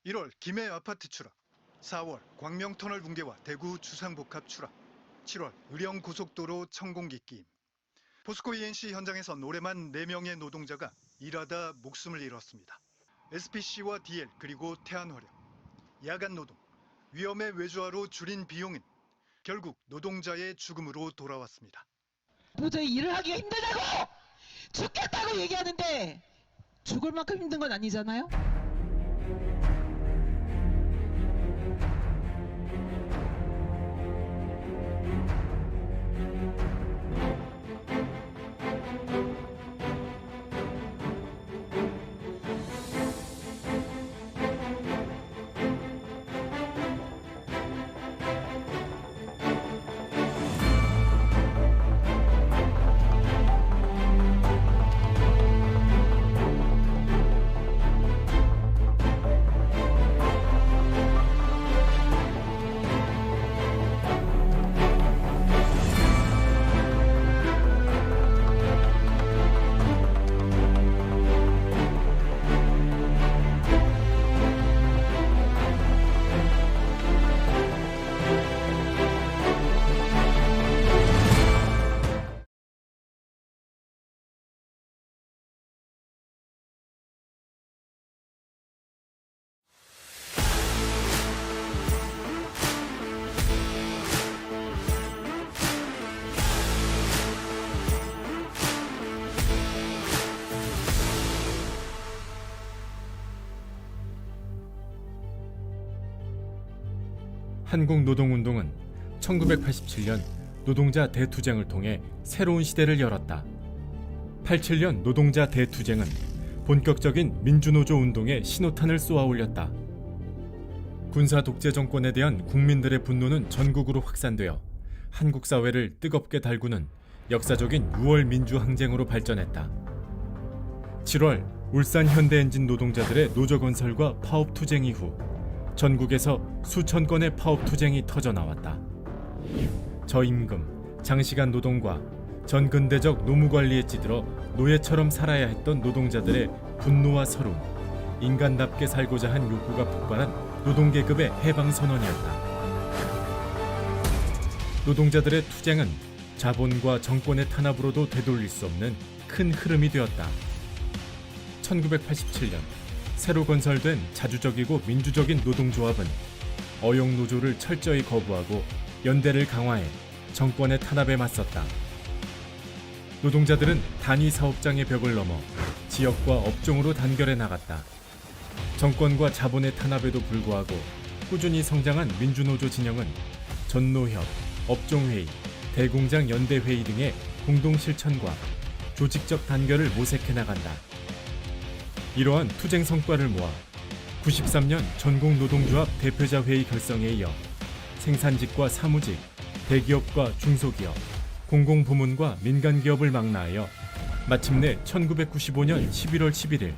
1월 김해 아파트 추락, 4월 광명터널 붕괴와 대구 주상복합 추락, 7월 의령 고속도로 천공기 끼임. 포스코 ENC 현장에서 노래만 4명의 노동자가 일하다 목숨을 잃었습니다. SPC와 DL 그리고 태안화력, 야간 노동, 위험의 외주화로 줄인 비용은 결국 노동자의 죽음으로 돌아왔습니다. 도저히 일을 하기가 힘들다고! 죽겠다고 얘기하는데 죽을 만큼 힘든 건 아니잖아요? 한국노동운동은 1987년 노동자 대투쟁을 통해 새로운 시대를 열었다. 87년 노동자 대투쟁은 본격적인 민주노조 운동에 신호탄을 쏘아 올렸다. 군사 독재 정권에 대한 국민들의 분노는 전국으로 확산되어 한국 사회를 뜨겁게 달구는 역사적인 6월 민주항쟁으로 발전했다. 7월 울산 현대엔진 노동자들의 노조 건설과 파업 투쟁 이후 전국에서 수천 건의 파업 투쟁이 터져 나왔다. 저임금, 장시간 노동과 전근대적 노무 관리에 찌들어 노예처럼 살아야 했던 노동자들의 분노와 서름, 인간답게 살고자 한 욕구가 폭발한 노동계급의 해방선언이었다. 노동자들의 투쟁은 자본과 정권의 탄압으로도 되돌릴 수 없는 큰 흐름이 되었다. 1987년 새로 건설된 자주적이고 민주적인 노동조합은 어용노조를 철저히 거부하고 연대를 강화해 정권의 탄압에 맞섰다. 노동자들은 단위 사업장의 벽을 넘어 지역과 업종으로 단결해 나갔다. 정권과 자본의 탄압에도 불구하고 꾸준히 성장한 민주노조 진영은 전노협, 업종회의, 대공장 연대회의 등의 공동실천과 조직적 단결을 모색해 나간다. 이러한 투쟁 성과를 모아 93년 전국노동조합 대표자 회의 결성에 이어 생산직과 사무직, 대기업과 중소기업, 공공부문과 민간기업을 망라하여 마침내 1995년 11월 11일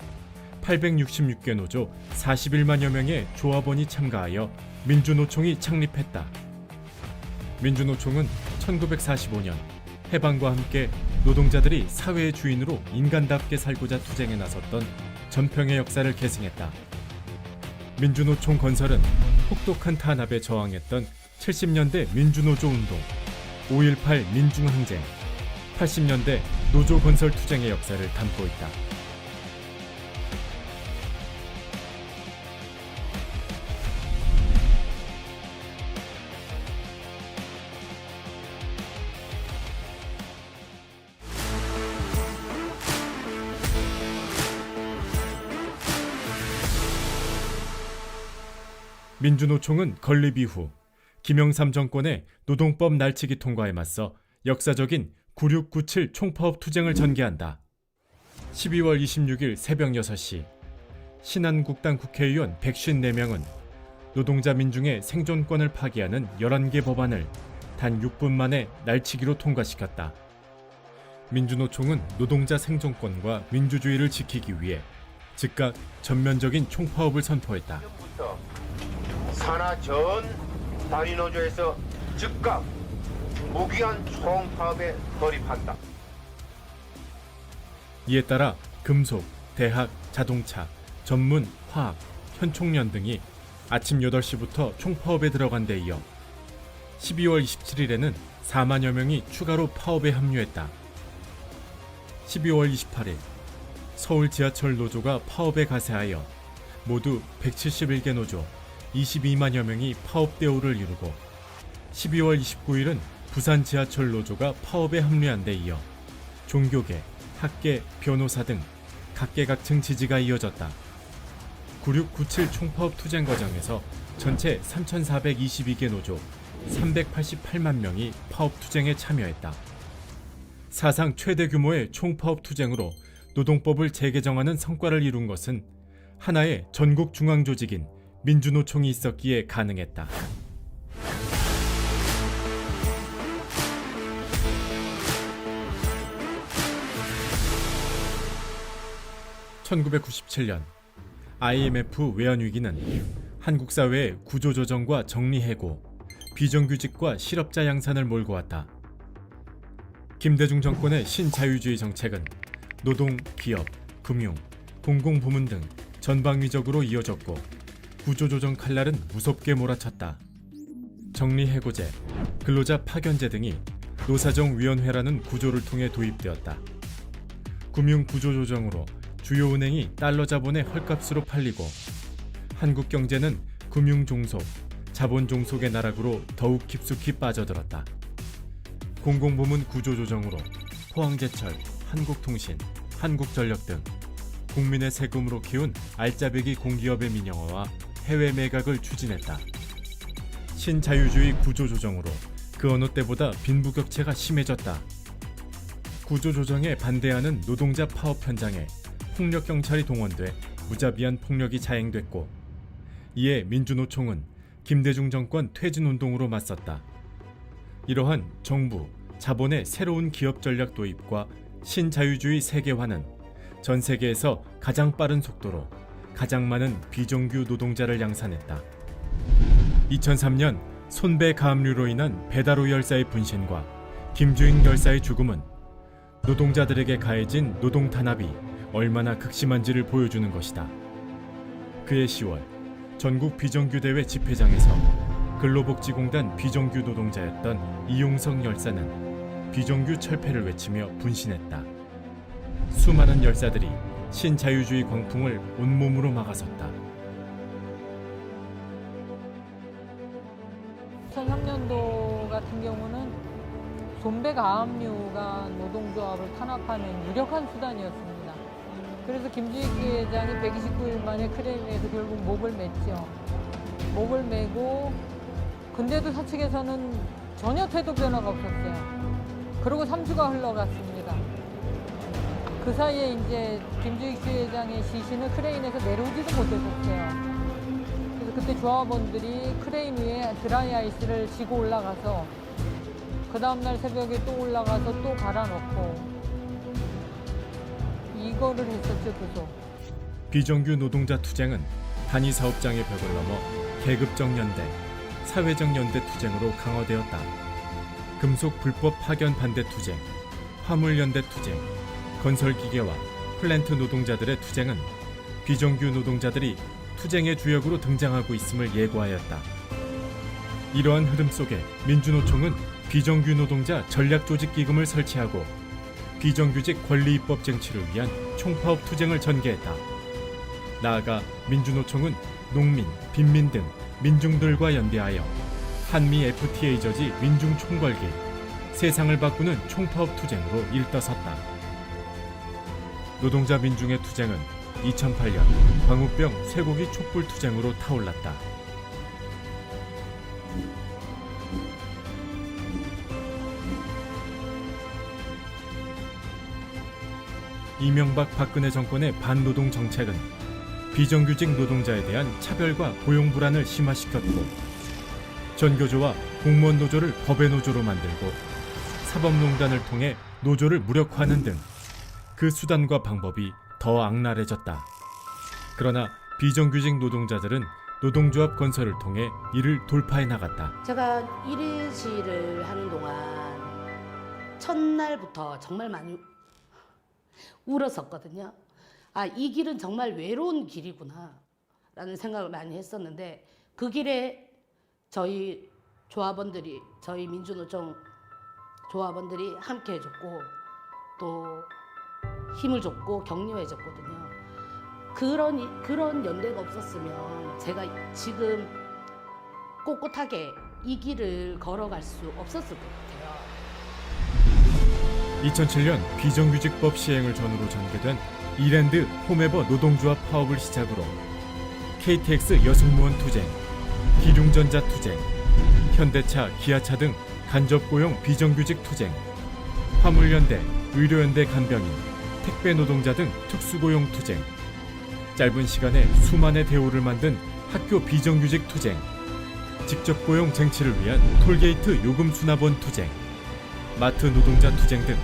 866개 노조 41만여 명의 조합원이 참가하여 민주노총이 창립했다. 민주노총은 1945년 해방과 함께 노동자들이 사회의 주인으로 인간답게 살고자 투쟁에 나섰던 전평의 역사를 계승했다. 민주노총 건설은 혹독한 탄압에 저항했던 70년대 민주노조 운동, 5.18 민중항쟁, 80년대 노조 건설 투쟁의 역사를 담고 있다. 민주노총은 건립 이후 김영삼 정권의 노동법 날치기 통과에 맞서 역사적인 9697 총파업 투쟁을 전개한다. 12월 26일 새벽 6시 신한국당 국회의원 154명은 노동자 민중의 생존권을 파기하는 11개 법안을 단 6분 만에 날치기로 통과시켰다. 민주노총은 노동자 생존권과 민주주의를 지키기 위해 즉각 전면적인 총파업을 선포했다. 산하 전 단위노조에서 즉각 무기한 총파업에 돌입한다. 이에 따라 금속, 대학, 자동차, 전문, 화학, 현총련 등이 아침 8시부터 총파업에 들어간 데 이어 12월 27일에는 4만여 명이 추가로 파업에 합류했다. 12월 28일 서울 지하철 노조가 파업에 가세하여 모두 171개 노조 22만여 명이 파업 대오를 이루고 12월 29일은 부산 지하철 노조가 파업에 합류한 데 이어 종교계, 학계, 변호사 등 각계각층 지지가 이어졌다. 9697 총파업 투쟁 과정에서 전체 3,422개 노조 388만 명이 파업 투쟁에 참여했다. 사상 최대 규모의 총파업 투쟁으로 노동법을 재개정하는 성과를 이룬 것은 하나의 전국 중앙 조직인 민주노총이 있었기에 가능했다. (1997년) IMF 외환위기는 한국 사회의 구조조정과 정리해고, 비정규직과 실업자 양산을 몰고 왔다. 김대중 정권의 신자유주의 정책은 노동, 기업, 금융, 공공부문 등 전방위적으로 이어졌고 구조조정 칼날은 무섭게 몰아쳤다. 정리해고제, 근로자 파견제 등이 노사정위원회라는 구조를 통해 도입되었다. 금융구조조정으로 주요 은행이 달러 자본의 헐값으로 팔리고 한국 경제는 금융종속, 자본종속의 나락으로 더욱 깊숙이 빠져들었다. 공공부문 구조조정으로 포항제철, 한국통신, 한국전력 등 국민의 세금으로 키운 알짜배기 공기업의 민영화와 해외 매각을 추진했다. 신자유주의 구조조정으로 그 어느 때보다 빈부격차가 심해졌다. 구조조정에 반대하는 노동자 파업 현장에 폭력경찰이 동원돼 무자비한 폭력이 자행됐고, 이에 민주노총은 김대중 정권 퇴진운동으로 맞섰다. 이러한 정부, 자본의 새로운 기업 전략 도입과 신자유주의 세계화는 전 세계에서 가장 빠른 속도로 가장 많은 비정규 노동자를 양산했다. 2003년 손배 가압류로 인한 배다로 열사의 분신과 김주익 열사의 죽음은 노동자들에게 가해진 노동 탄압이 얼마나 극심한지를 보여주는 것이다. 그해 10월 전국 비정규 대회 집회장에서 근로복지공단 비정규 노동자였던 이용석 열사는 비정규 철폐를 외치며 분신했다. 수많은 열사들이 신자유주의 광풍을 온몸으로 막아섰다. 2003년도 같은 경우는 손배 가압류가 노동조합을 탄압하는 유력한 수단이었습니다. 그래서 김주익 회장이 129일 만에 크레인에서 결국 목을 맸죠. 목을 매고, 근데도 사측에서는 전혀 태도 변화가 없었어요. 그리고 3주가 흘러갔습니다. 그 사이에 이제 김주익 회장의 시신을 크레인에서 내려오지도 못했었어요. 그래서 그때 조합원들이 크레인 위에 드라이 아이스를 지고 올라가서 그 다음날 새벽에 또 올라가서 또 갈아넣고 이거를 했었죠, 계속. 비정규 노동자 투쟁은 단위 사업장의 벽을 넘어 계급적 연대, 사회적 연대 투쟁으로 강화되었다. 금속 불법 파견 반대 투쟁, 화물 연대 투쟁, 건설기계와 플랜트 노동자들의 투쟁은 비정규 노동자들이 투쟁의 주역으로 등장하고 있음을 예고하였다. 이러한 흐름 속에 민주노총은 비정규 노동자 전략조직기금을 설치하고 비정규직 권리입법 쟁취를 위한 총파업 투쟁을 전개했다. 나아가 민주노총은 농민, 빈민 등 민중들과 연대하여 한미 FTA 저지 민중총궐기, 세상을 바꾸는 총파업 투쟁으로 일떠섰다. 노동자 민중의 투쟁은 2008년 광우병 쇠고기 촛불 투쟁으로 타올랐다. 이명박 박근혜 정권의 반노동 정책은 비정규직 노동자에 대한 차별과 고용 불안을 심화시켰고, 전교조와 공무원 노조를 법의 노조로 만들고 사법농단을 통해 노조를 무력화하는 등 그 수단과 방법이 더 악랄해졌다. 그러나 비정규직 노동자들은 노동조합 건설을 통해 이를 돌파해 나갔다. 제가 일일시를 하는 동안 첫날부터 정말 많이 울었었거든요. 아, 이 길은 정말 외로운 길이구나. 라는 생각을 많이 했었는데 그 길에 저희 조합원들이 저희 민주노총 조합원들이 함께 해줬고 또 힘을 줬고 격려해줬거든요. 그런 연대가 없었으면 제가 지금 꼿꼿하게 이 길을 걸어갈 수 없었을 것 같아요. 2007년 비정규직법 시행을 전후로 전개된 이랜드 홈에버 노동조합 파업을 시작으로 KTX 여승무원 투쟁, 기륭전자 투쟁, 현대차, 기아차 등 간접고용 비정규직 투쟁, 화물연대, 의료연대 간병인, 택배 노동자 등 특수고용 투쟁, 짧은 시간에 수만의 대우를 만든 학교 비정규직 투쟁, 직접고용 쟁취를 위한 톨게이트 요금 수납원 투쟁, 마트 노동자 투쟁 등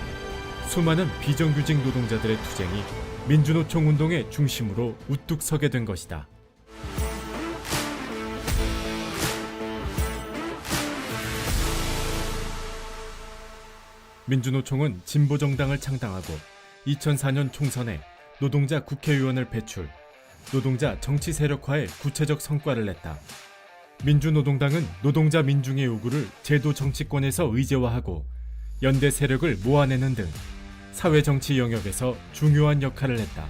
수많은 비정규직 노동자들의 투쟁이 민주노총 운동의 중심으로 우뚝 서게 된 것이다. 민주노총은 진보정당을 창당하고 2004년 총선에 노동자 국회의원을 배출, 노동자 정치 세력화에 구체적 성과를 냈다. 민주노동당은 노동자 민중의 요구를 제도 정치권에서 의제화하고 연대 세력을 모아내는 등 사회정치 영역에서 중요한 역할을 했다.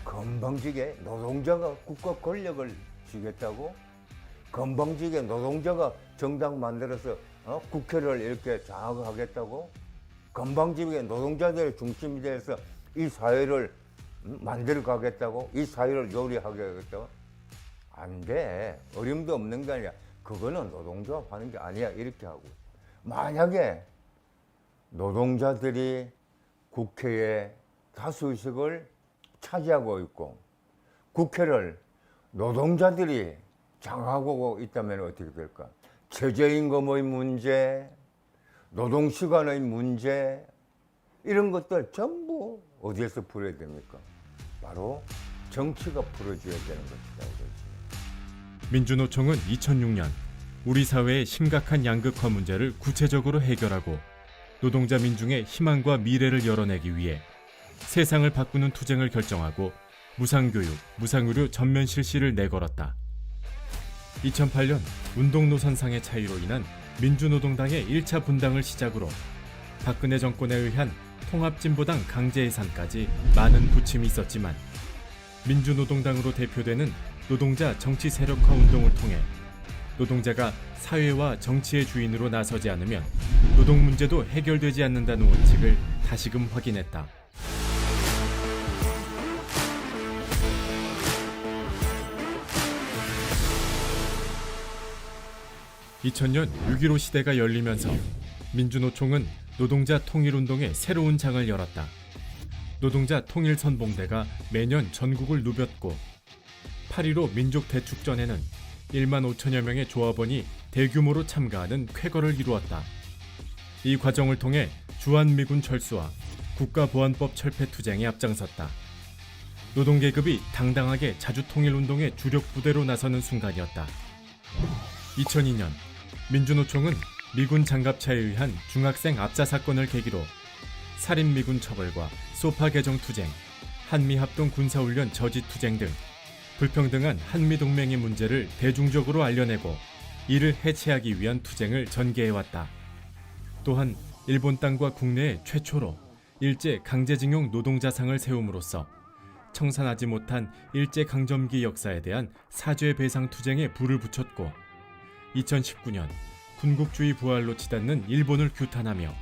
건방지게 노동자가 국가 권력을 쥐겠다고? 건방지게 노동자가 정당 만들어서 국회를 이렇게 장악하겠다고? 건방지게 노동자들의 중심이 돼서 이 사회를 만들어 가겠다고? 이 사회를 요리하게 하겠다고? 안 돼. 어림도 없는 게 아니야. 그거는 노동조합 하는 게 아니야. 이렇게 하고. 만약에 노동자들이 국회에 다수의석을 차지하고 있고 국회를 노동자들이 장악하고 있다면 어떻게 될까? 최저임금의 문제, 노동시간의 문제 이런 것들 전부 어디에서 풀어야 됩니까? 바로 정치가 풀어줘야 되는 것이다. 이거지. 민주노총은 2006년 우리 사회의 심각한 양극화 문제를 구체적으로 해결하고 노동자 민중의 희망과 미래를 열어내기 위해 세상을 바꾸는 투쟁을 결정하고 무상교육, 무상의료 전면 실시를 내걸었다. 2008년 운동노선상의 차이로 인한 민주노동당의 1차 분당을 시작으로 박근혜 정권에 의한 통합진보당 강제해산까지 많은 부침이 있었지만 민주노동당으로 대표되는 노동자 정치 세력화 운동을 통해 노동자가 사회와 정치의 주인으로 나서지 않으면 노동 문제도 해결되지 않는다는 원칙을 다시금 확인했다. 2000년 6.15 시대가 열리면서 민주노총은 노동자 통일운동의 새로운 장을 열었다. 노동자 통일선봉대가 매년 전국을 누볐고 8.15 민족대축전에는 1만 5천여 명의 조합원이 대규모로 참가하는 쾌거를 이루었다. 이 과정을 통해 주한미군 철수와 국가보안법 철폐 투쟁에 앞장섰다. 노동계급이 당당하게 자주통일운동의 주력 부대로 나서는 순간이었다. 2002년 민주노총은 미군 장갑차에 의한 중학생 압사 사건을 계기로 살인미군 처벌과 소파 개정 투쟁, 한미합동 군사훈련 저지 투쟁 등 불평등한 한미동맹의 문제를 대중적으로 알려내고 이를 해체하기 위한 투쟁을 전개해왔다. 또한 일본 땅과 국내에 최초로 일제 강제징용 노동자상을 세움으로써 청산하지 못한 일제강점기 역사에 대한 사죄배상 투쟁에 불을 붙였고 2019년 군국주의 부활로 치닫는 일본을 규탄하며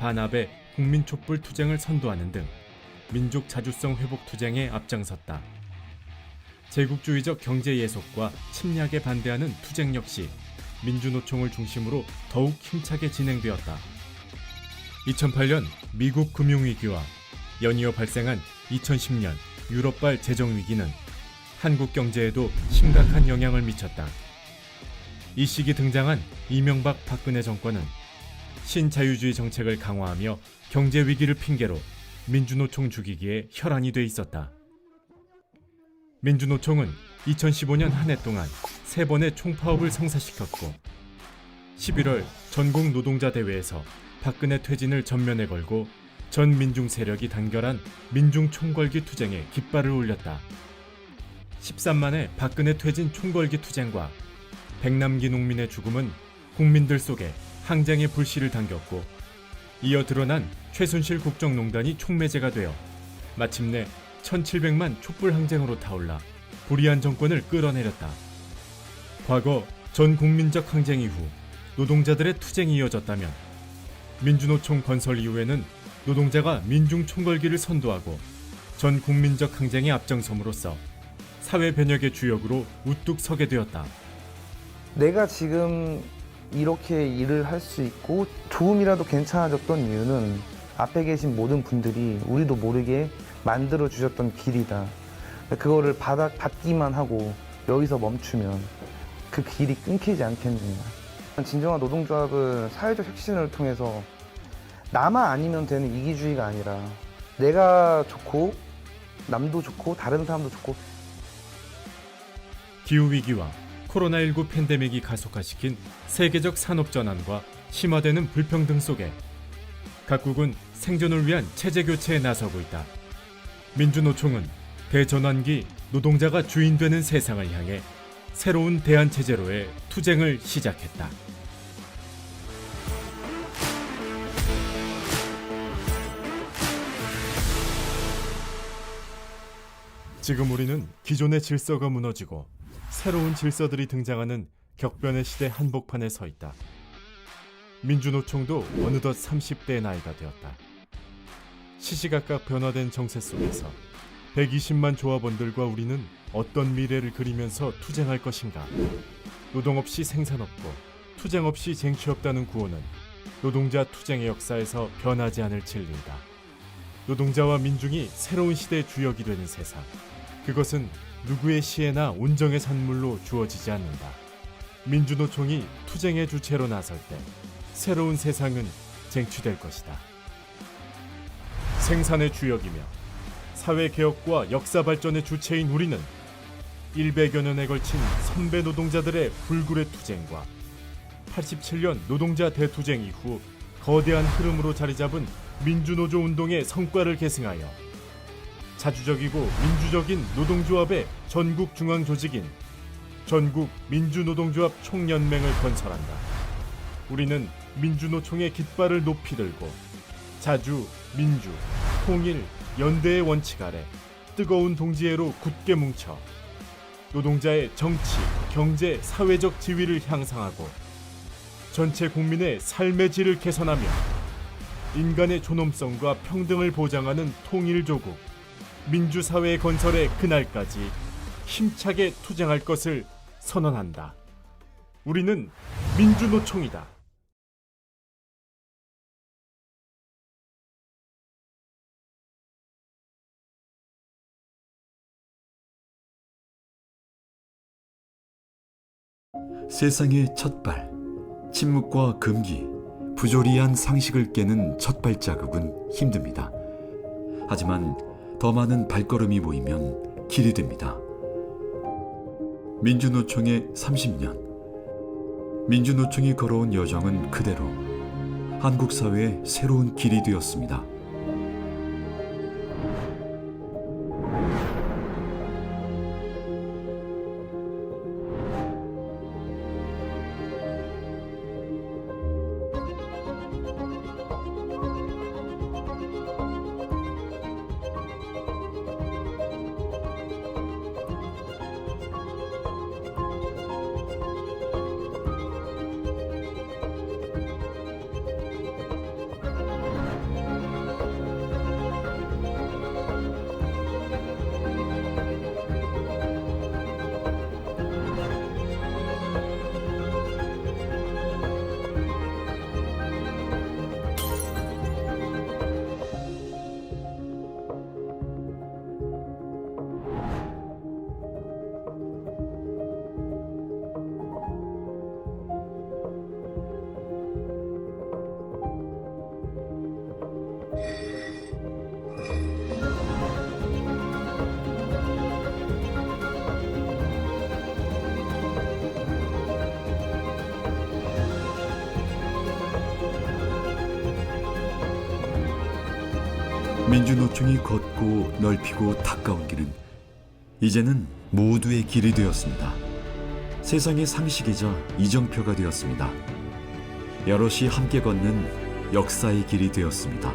반합의 국민촛불 투쟁을 선도하는 등 민족 자주성 회복 투쟁에 앞장섰다. 제국주의적 경제 예속과 침략에 반대하는 투쟁 역시 민주노총을 중심으로 더욱 힘차게 진행되었다. 2008년 미국 금융위기와 연이어 발생한 2010년 유럽발 재정위기는 한국 경제에도 심각한 영향을 미쳤다. 이 시기 등장한 이명박 박근혜 정권은 신자유주의 정책을 강화하며 경제 위기를 핑계로 민주노총 죽이기에 혈안이 돼 있었다. 민주노총은 2015년 한 해 동안 3번의 총파업을 성사시켰고 11월 전국 노동자 대회에서 박근혜 퇴진을 전면에 걸고 전 민중 세력이 단결한 민중 총궐기 투쟁에 깃발을 올렸다. 13만의 박근혜 퇴진 총궐기 투쟁과 백남기 농민의 죽음은 국민들 속에 항쟁의 불씨를 당겼고, 이어 드러난 최순실 국정농단이 촉매제가 되어 마침내 1700만 촛불 항쟁으로 타올라 불의한 정권을 끌어내렸다. 과거 전 국민적 항쟁 이후 노동자들의 투쟁이 이어졌다면, 민주노총 건설 이후에는 노동자가 민중 총궐기를 선도하고 전 국민적 항쟁에 앞장섬으로써 사회 변혁의 주역으로 우뚝 서게 되었다. 내가 지금 이렇게 일을 할 수 있고 조금이라도 괜찮아졌던 이유는 앞에 계신 모든 분들이 우리도 모르게 만들어 주셨던 길이다. 그거를 받기만 하고 여기서 멈추면 그 길이 끊기지 않겠느냐. 진정한 노동조합은 사회적 혁신을 통해서 나만 아니면 되는 이기주의가 아니라 내가 좋고 남도 좋고 다른 사람도 좋고. 기후위기와 코로나19 팬데믹이 가속화시킨 세계적 산업전환과 심화되는 불평등 속에 각국은 생존을 위한 체제교체에 나서고 있다. 민주노총은 대전환기 노동자가 주인되는 세상을 향해 새로운 대안체제로의 투쟁을 시작했다. 지금 우리는 기존의 질서가 무너지고 새로운 질서들이 등장하는 격변의 시대 한복판에 서 있다. 민주노총도 어느덧 30대의 나이가 되었다. 시시각각 변화된 정세 속에서 120만 조합원들과 우리는 어떤 미래를 그리면서 투쟁할 것인가? 노동 없이 생산 없고 투쟁 없이 쟁취 없다는 구호는 노동자 투쟁의 역사에서 변하지 않을 진리이다. 노동자와 민중이 새로운 시대의 주역이 되는 세상, 그것은 누구의 시혜나 온정의 산물로 주어지지 않는다. 민주노총이 투쟁의 주체로 나설 때 새로운 세상은 쟁취될 것이다. 생산의 주역이며 사회개혁과 역사발전의 주체인 우리는 100여 년에 걸친 선배 노동자들의 불굴의 투쟁과 87년 노동자 대투쟁 이후 거대한 흐름으로 자리잡은 민주노조 운동의 성과를 계승하여 자주적이고 민주적인 노동조합의 전국 중앙 조직인 전국 민주노동조합 총연맹을 건설한다. 우리는 민주노총의 깃발을 높이 들고 자주, 민주, 통일, 연대의 원칙 아래 뜨거운 동지애로 굳게 뭉쳐 노동자의 정치, 경제, 사회적 지위를 향상하고 전체 국민의 삶의 질을 개선하며 인간의 존엄성과 평등을 보장하는 통일조국, 민주사회의 건설의 그날까지 힘차게 투쟁할 것을 선언한다. 우리는 민주노총이다. 세상의 첫발, 침묵과 금기, 부조리한 상식을 깨는 첫 발자국은 힘듭니다. 하지만 더 많은 발걸음이 모이면 길이 됩니다. 민주노총의 30년. 민주노총이 걸어온 여정은 그대로 한국 사회의 새로운 길이 되었습니다. 민주노총이 걷고 넓히고 닦아온 길은 이제는 모두의 길이 되었습니다. 세상의 상식이자 이정표가 되었습니다. 여럿이 함께 걷는 역사의 길이 되었습니다.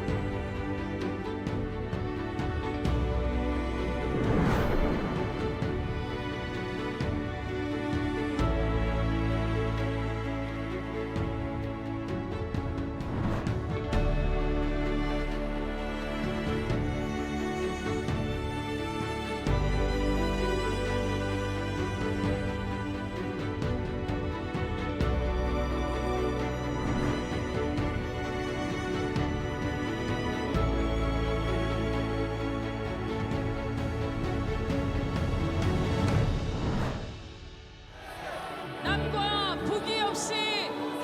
남과 북이 없이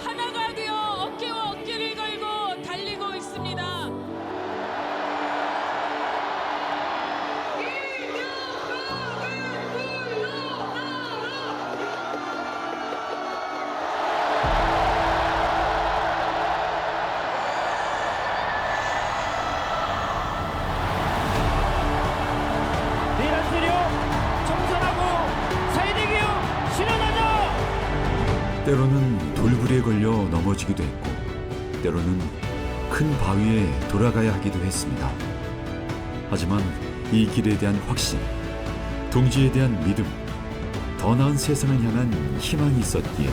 하나가 되어 어깨와 어깨를 걸고 달리고 있습니다. 내란 세력 청산하고 사회대개혁 실현하자! 때로는 돌부리에 걸려 넘어지기도 했고 때로는 큰 바위에 돌아가야 하기도 했습니다. 하지만 이 길에 대한 확신, 동지에 대한 믿음, 더 나은 세상을 향한 희망이 있었기에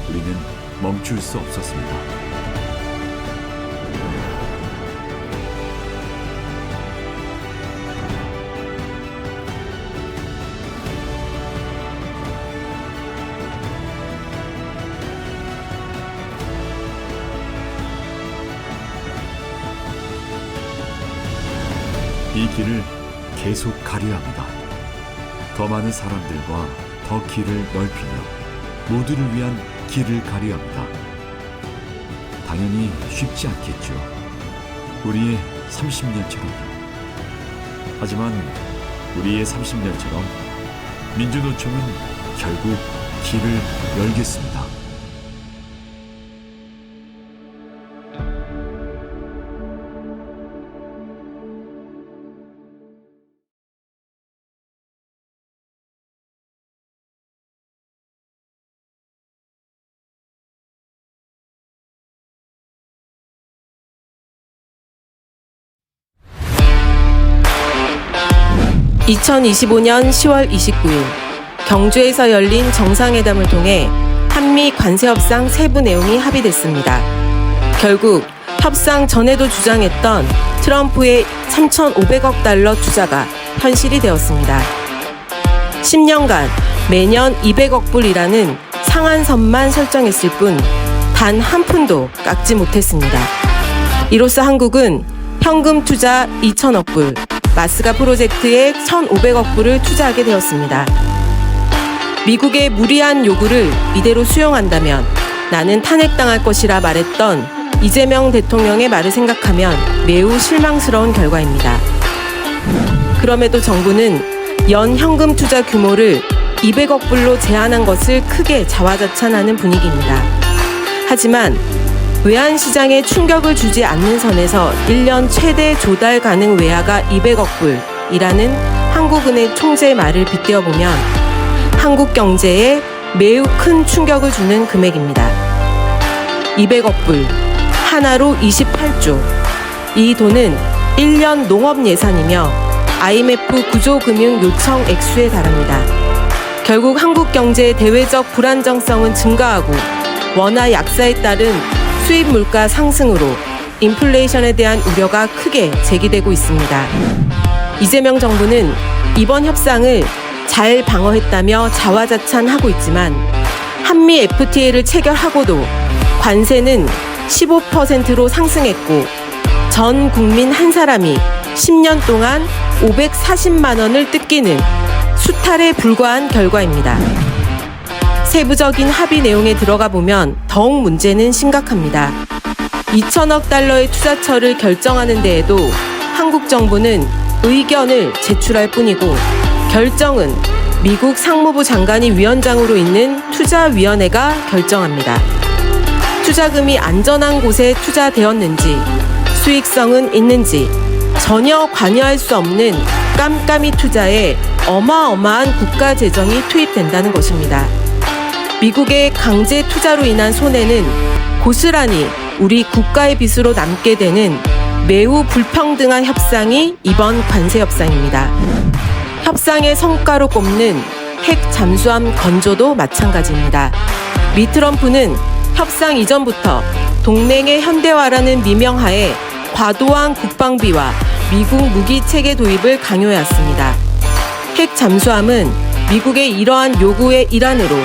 우리는 멈출 수 없었습니다. 이 길을 계속 가려야 합니다. 더 많은 사람들과 더 길을 넓히며 모두를 위한 길을 가려야 합니다. 당연히 쉽지 않겠죠. 우리의 30년처럼요. 하지만 우리의 30년처럼 민주노총은 결국 길을 열겠습니다. (2025년 10월 29일) 경주에서 열린 정상회담을 통해 한미 관세협상 세부 내용이 합의됐습니다. 결국 협상 전에도 주장했던 트럼프의 3,500억 달러 투자가 현실이 되었습니다. 10년간 매년 200억 불이라는 상한선만 설정했을 뿐 단 한 푼도 깎지 못했습니다. 이로써 한국은 현금 투자 2,000억 불, 마스가 프로젝트에 1,500억 불을 투자하게 되었습니다. 미국의 무리한 요구를 이대로 수용한다면 나는 탄핵당할 것이라 말했던 이재명 대통령의 말을 생각하면 매우 실망스러운 결과입니다. 그럼에도 정부는 연 현금 투자 규모를 200억 불로 제한한 것을 크게 자화자찬하는 분위기입니다. 하지만 외환시장에 충격을 주지 않는 선에서 1년 최대 조달 가능 외화가 200억 불이라는 한국은행 총재의 말을 빗대어보면 한국 경제에 매우 큰 충격을 주는 금액입니다. 200억 불, 하나로 28조. 이 돈은 1년 농업 예산이며 IMF 구조금융 요청 액수에 달합니다. 결국 한국 경제의 대외적 불안정성은 증가하고 원화 약세에 따른 수입 물가 상승으로 인플레이션에 대한 우려가 크게 제기되고 있습니다. 이재명 정부는 이번 협상을 잘 방어했다며 자화자찬하고 있지만 한미 FTA를 체결하고도 관세는 15%로 상승했고 전 국민 한 사람이 10년 동안 540만 원을 뜯기는 수탈에 불과한 결과입니다. 세부적인 합의 내용에 들어가 보면 더욱 문제는 심각합니다. 2천억 달러의 투자처를 결정하는 데에도 한국 정부는 의견을 제출할 뿐이고 결정은 미국 상무부 장관이 위원장으로 있는 투자위원회가 결정합니다. 투자금이 안전한 곳에 투자되었는지, 수익성은 있는지, 전혀 관여할 수 없는 깜깜이 투자에 어마어마한 국가 재정이 투입된다는 것입니다. 미국의 강제 투자로 인한 손해는 고스란히 우리 국가의 빚으로 남게 되는 매우 불평등한 협상이 이번 관세 협상입니다. 협상의 성과로 꼽는 핵 잠수함 건조도 마찬가지입니다. 미 트럼프는 협상 이전부터 동맹의 현대화라는 미명하에 과도한 국방비와 미국 무기 체계 도입을 강요해왔습니다. 핵 잠수함은 미국의 이러한 요구의 일환으로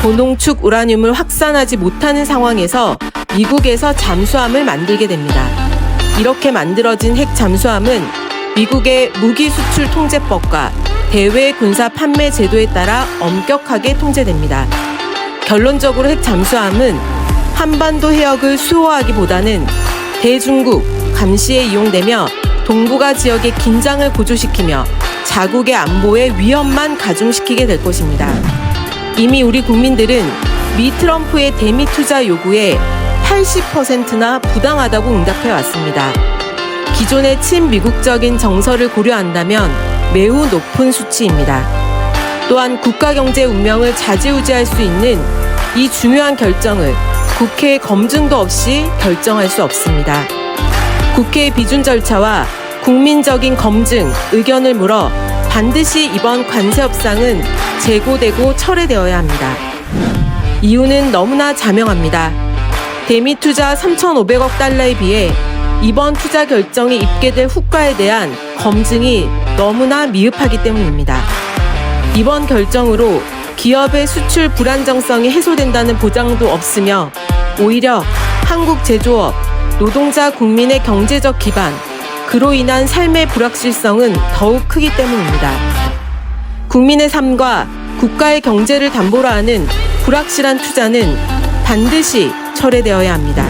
고농축 우라늄을 확산하지 못하는 상황에서 미국에서 잠수함을 만들게 됩니다. 이렇게 만들어진 핵 잠수함은 미국의 무기 수출 통제법과 대외 군사 판매 제도에 따라 엄격하게 통제됩니다. 결론적으로 핵 잠수함은 한반도 해역을 수호하기보다는 대중국 감시에 이용되며 동북아 지역의 긴장을 고조시키며 자국의 안보에 위험만 가중시키게 될 것입니다. 이미 우리 국민들은 미 트럼프의 대미 투자 요구에 80%나 부당하다고 응답해왔습니다. 기존의 친미국적인 정서를 고려한다면 매우 높은 수치입니다. 또한 국가 경제 운명을 좌지우지할 수 있는 이 중요한 결정을 국회의 검증도 없이 결정할 수 없습니다. 국회의 비준 절차와 국민적인 검증, 의견을 물어 반드시 이번 관세 협상은 재고되고 철회되어야 합니다. 이유는 너무나 자명합니다. 대미 투자 3,500억 달러에 비해 이번 투자 결정이 입게 될 후과에 대한 검증이 너무나 미흡하기 때문입니다. 이번 결정으로 기업의 수출 불안정성이 해소된다는 보장도 없으며 오히려 한국 제조업, 노동자 국민의 경제적 기반, 그로 인한 삶의 불확실성은 더욱 크기 때문입니다. 국민의 삶과 국가의 경제를 담보로 하는 불확실한 투자는 반드시 철회되어야 합니다.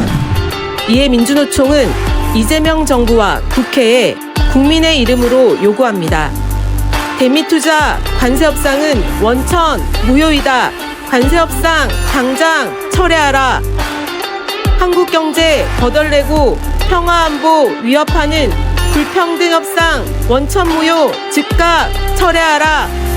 이에 민주노총은 이재명 정부와 국회에 국민의 이름으로 요구합니다. 대미투자 관세협상은 원천 무효이다. 관세협상 당장 철회하라. 한국 경제 거덜내고 평화안보 위협하는 불평등 협상 원천 무효 즉각 철회하라.